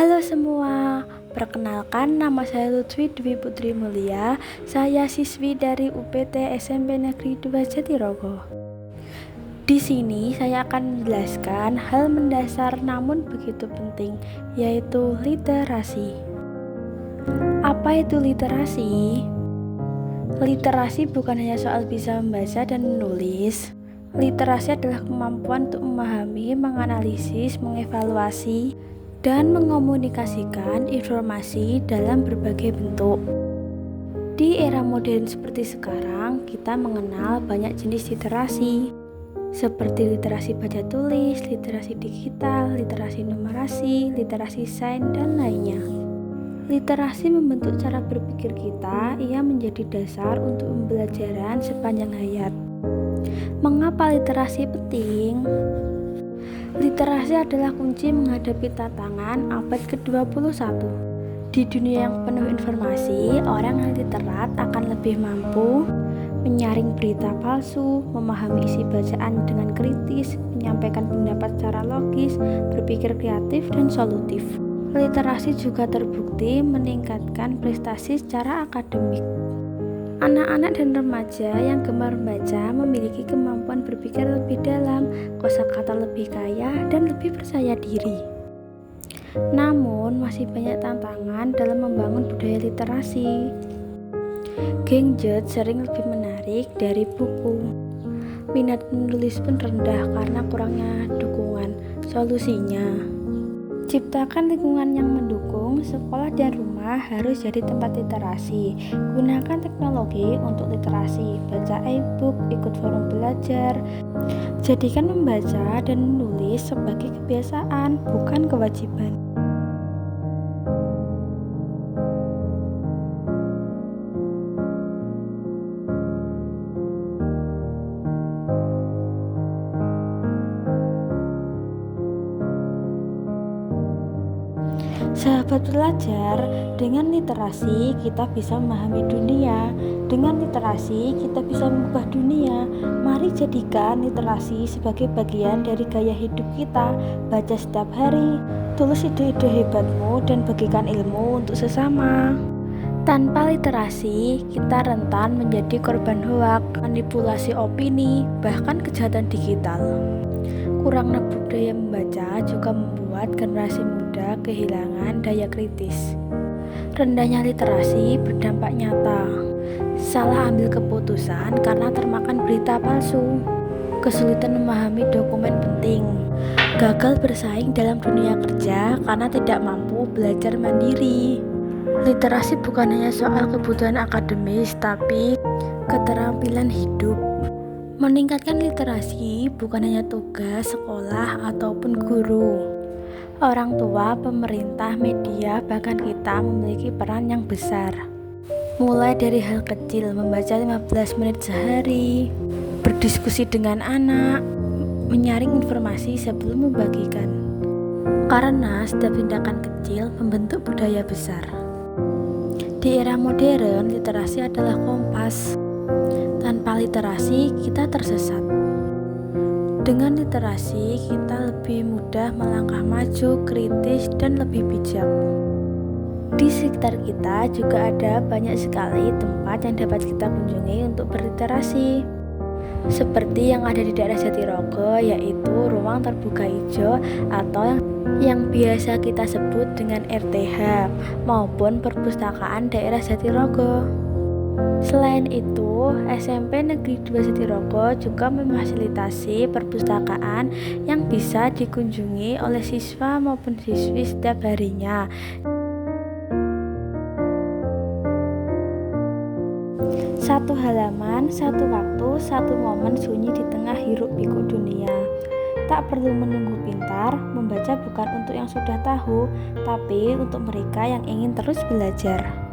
Halo semua, perkenalkan nama saya Lutfi Dwi Putri Mulia. Saya siswi dari UPT SMP Negeri 2 Jatirogo. Di sini saya akan menjelaskan hal mendasar namun begitu penting, yaitu literasi. Apa itu literasi? Literasi bukan hanya soal bisa membaca dan menulis. Literasi adalah kemampuan untuk memahami, menganalisis, mengevaluasi, dan mengomunikasikan informasi dalam berbagai bentuk. Di era modern seperti sekarang, kita mengenal banyak jenis literasi, seperti literasi baca tulis, literasi digital, literasi numerasi, literasi sains, dan lainnya. Literasi membentuk cara berpikir kita, ia menjadi dasar untuk pembelajaran sepanjang hayat. Mengapa literasi penting? Literasi adalah kunci menghadapi tantangan abad ke-21. Di dunia yang penuh informasi, orang yang literat akan lebih mampu menyaring berita palsu, memahami isi bacaan dengan kritis, menyampaikan pendapat secara logis, berpikir kreatif dan solutif. Literasi juga terbukti meningkatkan prestasi secara akademik. Anak-anak dan remaja yang gemar membaca memiliki kemampuan berpikir lebih dalam, kosakata lebih kaya, dan lebih percaya diri. Namun, masih banyak tantangan dalam membangun budaya literasi. Gadget sering lebih menarik dari buku. Minat menulis pun rendah karena kurangnya dukungan. Solusinya, ciptakan lingkungan yang mendukung. Sekolah dan rumah harus jadi tempat literasi. Gunakan teknologi untuk literasi, baca e-book, ikut forum belajar. Jadikan membaca dan menulis sebagai kebiasaan, bukan kewajiban. Sahabat pelajar, dengan literasi kita bisa memahami dunia. Dengan literasi kita bisa mengubah dunia. Mari jadikan literasi sebagai bagian dari gaya hidup kita. Baca setiap hari, tulis ide-ide hebatmu dan bagikan ilmu untuk sesama. Tanpa literasi, kita rentan menjadi korban hoak, manipulasi opini, bahkan kejahatan digital. Kurangnya budaya membaca juga membuat generasi muda kehilangan daya kritis. Rendahnya literasi berdampak nyata. Salah ambil keputusan karena termakan berita palsu. Kesulitan memahami dokumen penting. Gagal bersaing dalam dunia kerja karena tidak mampu belajar mandiri. Literasi bukan hanya soal kebutuhan akademis, tapi keterampilan hidup. Meningkatkan literasi bukan hanya tugas sekolah ataupun guru. Orang tua, pemerintah, media, bahkan kita memiliki peran yang besar. Mulai dari hal kecil, membaca 15 menit sehari, berdiskusi dengan anak, menyaring informasi sebelum membagikan. Karena setiap tindakan kecil membentuk budaya besar. Di era modern, literasi adalah kompas. Tanpa literasi, kita tersesat. Dengan literasi, kita lebih mudah melangkah maju, kritis, dan lebih bijak. Di sekitar kita juga ada banyak sekali tempat yang dapat kita kunjungi untuk berliterasi. Seperti yang ada di daerah Jatirogo, yaitu ruang terbuka hijau atau yang biasa kita sebut dengan RTH, maupun perpustakaan daerah Jatirogo. Selain itu, SMP Negeri 2 Jatirogo juga memfasilitasi perpustakaan yang bisa dikunjungi oleh siswa maupun siswi setiap harinya. Satu halaman, satu waktu, satu momen sunyi di tengah hiruk-pikuk dunia. Tak perlu menunggu pintar, membaca bukan untuk yang sudah tahu, tapi untuk mereka yang ingin terus belajar.